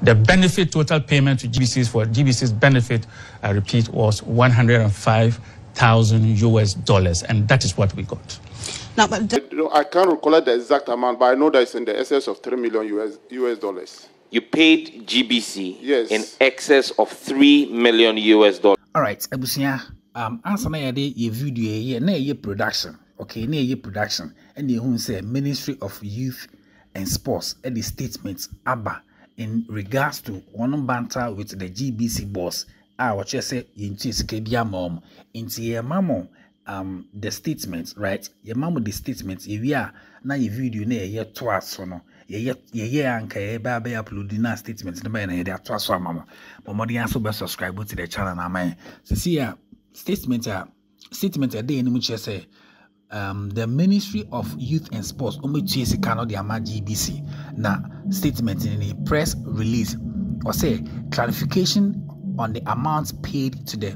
The benefit total payment to GBCs for GBC's benefit, I repeat, was $105,000, and that is what we got. Now, but I can't recall the exact amount, but I know that it's in the excess of $3 million US dollars. You paid GBC yes in excess of $3 million US dollars. All right, Abusia. Answer na ye video ye na ye production. Okay, na ye production. And you say Ministry of Youth and Sports and the statements ABBA in regards to one banter with the GBC boss. What you say into Skebia mom into your mamo the statements, right? Your mamo the statements if we are na ye video na ye twice no ye anka ye ba upload na statements na na ye twice so mama. But more than so be subscribe to the channel na man. So see statement a day in which you say the Ministry of Youth and Sports cannot the GBC na statement in a press release or say clarification on the amounts paid to the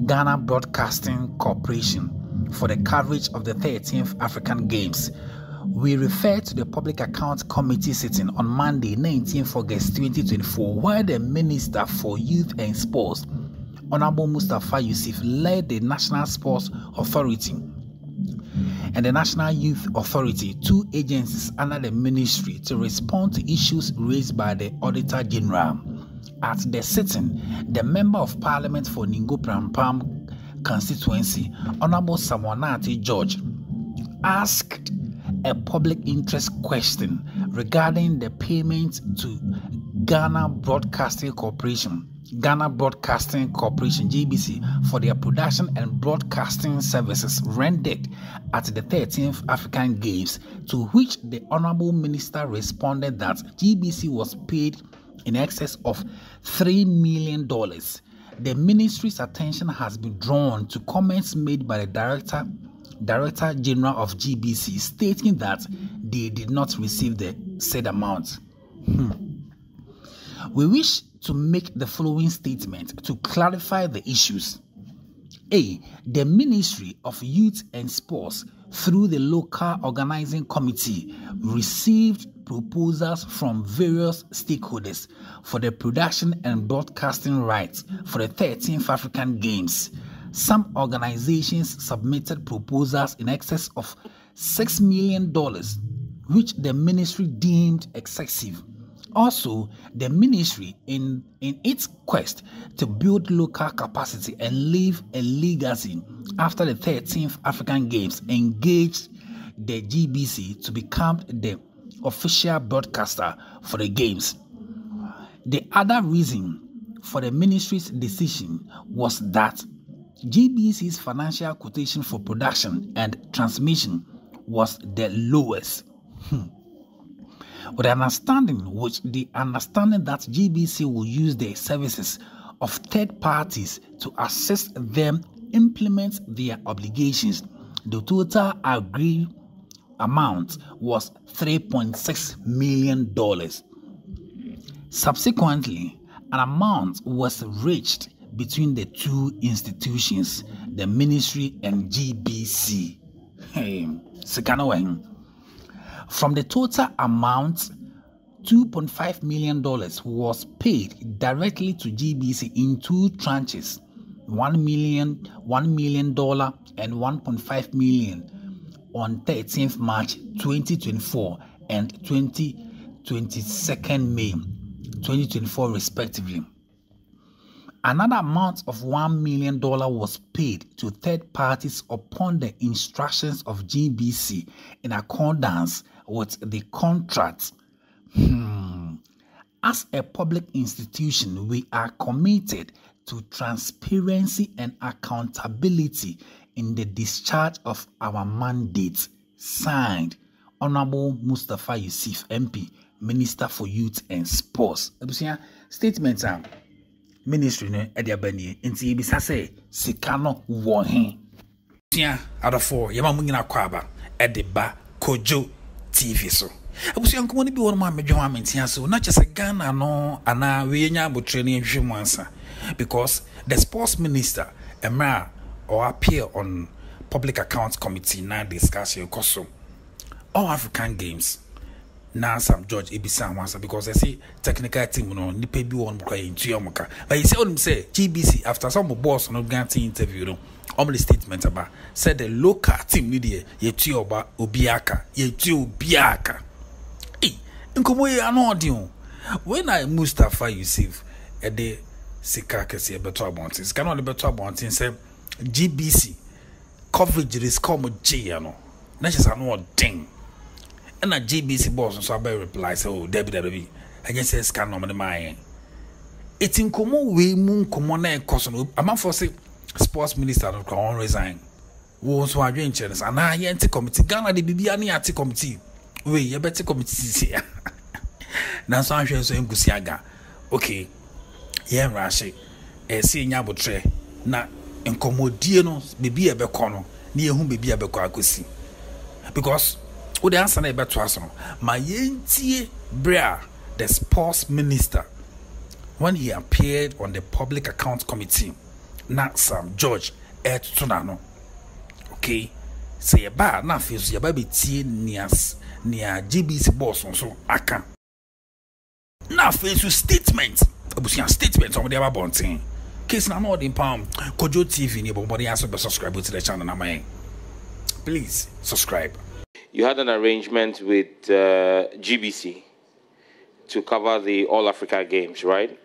Ghana Broadcasting Corporation for the coverage of the 13th African Games. We refer to the Public Accounts Committee sitting on Monday, 19th August 2024, where the Minister for Youth and Sports, Honorable Mustafa Yusuf, led the National Sports Authority and the National Youth Authority, two agencies under the ministry, to respond to issues raised by the Auditor General. At the sitting, the Member of Parliament for Ningo Prampam constituency, Honorable Samonati George, asked a public interest question regarding the payment to Ghana Broadcasting Corporation, GBC, for their production and broadcasting services rendered at the 13th African Games, to which the Honorable Minister responded that GBC was paid in excess of $3 million. The ministry's attention has been drawn to comments made by the Director General of GBC, stating that they did not receive the said amount. We wish to make the following statement to clarify the issues. A. The Ministry of Youth and Sports, through the local organizing committee, received proposals from various stakeholders for the production and broadcasting rights for the 13th African Games. Some organizations submitted proposals in excess of $6 million, which the ministry deemed excessive. Also, the ministry, in its quest to build local capacity and leave a legacy after the 13th African Games, engaged the GBC to become the official broadcaster for the Games. The other reason for the ministry's decision was that GBC's financial quotation for production and transmission was the lowest. With the understanding that GBC will use the services of third parties to assist them implement their obligations, the total agreed amount was $3.6 million. Subsequently, an amount was reached between the two institutions, the ministry and GBC. From the total amount, $2.5 million was paid directly to GBC in two tranches, $1 million and $1.5 million on 13th March 2024 and 22nd May 2024 respectively. Another amount of $1 million was paid to third parties upon the instructions of GBC in accordance with the contract. As a public institution, we are committed to transparency and accountability in the discharge of our mandate. Signed, Honorable Mustafa Yusuf, MP, Minister for Youth and Sports. Statement ministry no ediabani nti ebisa say sikano wo he tia adofo yema munyina kwaba ediba Kojo TV so abusia nkomo ni bi won ma medwo amentia so na chese Ghana no ana we nya abotre ne hwemu ansa, because the sports minister emra or appear on Public Accounts Committee na discussion koso all African Games Now some George Ebisa once because I see technical team no nipa bi won mokwa into yomoka. But you see what him say GBC after some boss no guarantee interview no the statement about said the local team need ye tuoba obiaka ye tuobiaka. Eh nkomo ye anodi when I Mustafa Yusuf e de sika kese beto abontin sika no de beto abontin say GBC coverage risk come J no na just no ding. And a GBC boss so I reply say oh Debbie I just say scan no the mine. It's in common way moon common na koso am for say sports minister no can resign. Wo so adwen chance and na ye committee Ghana the bibia na ati committee. We ye better committee see. Na so ahwe so engusi aga. Okay. Ye rashi see nya botre na enkomodie no bibia be kono na ye hu bibia be kwa akosi. Because the answer na beto aso ma yentie brea the sports minister when he appeared on the public account committee na Sam George Tunano. Okay, say ba na feso ya ba betie nia GBC boss so aka na feso statement abusia statement on the abontin case na no the palm Kojo TV ni bombodi aso be subscribe to the channel na my please subscribe. You had an arrangement with GBC to cover the All Africa Games, right?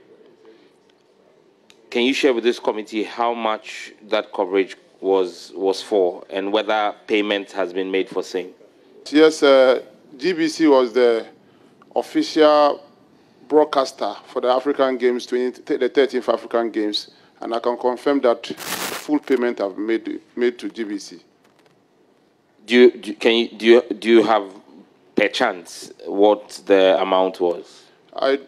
Can you share with this committee how much that coverage was for and whether payment has been made for same? Yes, GBC was the official broadcaster for the African Games, the 13th African Games, and I can confirm that full payment have made to GBC. Do you have per chance what the amount was? I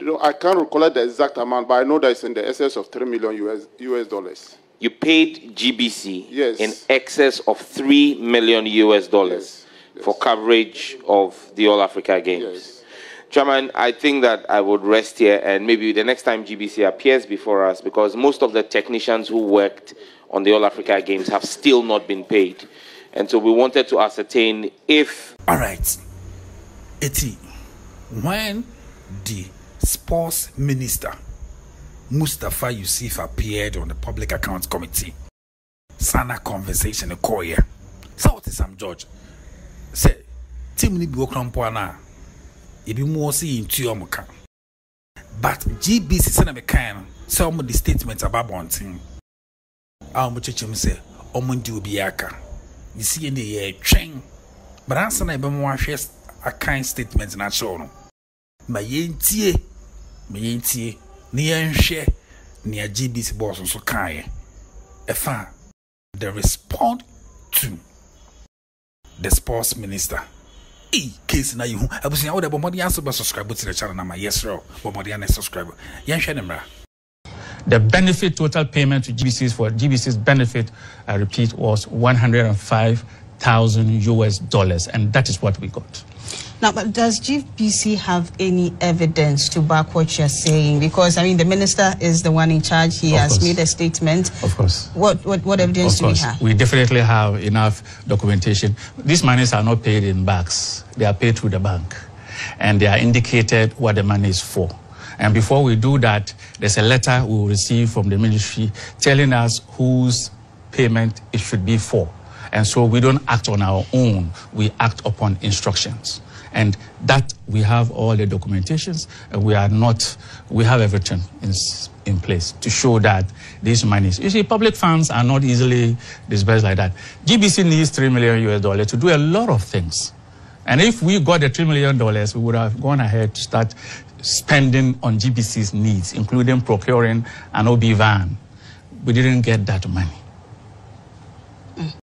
can't recall the exact amount, but I know that it's in the excess of $3 million US dollars. You paid GBC yes. in excess of $3 million US dollars for coverage of the All Africa Games. Yes. Chairman, I think that I would rest here and maybe the next time GBC appears before us, because most of the technicians who worked on the All Africa Games have still not been paid. And so we wanted to ascertain if... All right. Eti, when the sports minister, Mustafa Yusuf, appeared on the public accounts committee, sana conversation occurred. So what is Sam George? Say, team ni bi okrampo na ebi mo si into yomuka. But GBC send me kind so the statement about bonting. Mo chechim say omundi obiaka. You see in the train, but answer na be mo ahwe a kind statement na show no. Ma yentie ni yenhwe ni GBC boss so kan efa the respond to the sports minister. Case na you abusia wo de bomodi answer be subscribe to the channel na my yes ro bomodi an subscribe. Yenhwe ne mra. The benefit total payment to GBC's for GBC's benefit, I repeat, was $105,000 US, and that is what we got. Now, but does GBC have any evidence to back what you're saying? Because I mean, the minister is the one in charge. He has made a statement. Of course. What evidence do we have? We definitely have enough documentation. These monies are not paid in bags; they are paid through the bank, and they are indicated what the money is for. And before we do that, there's a letter we will receive from the ministry telling us whose payment it should be for. And so we don't act on our own, we act upon instructions. And that we have all the documentations, and we have everything in place to show that these monies, you see, public funds are not easily disbursed like that. GBC needs $3 million US to do a lot of things. And if we got the $3 million, we would have gone ahead to start spending on GBC's needs, including procuring an OB van. We didn't get that money.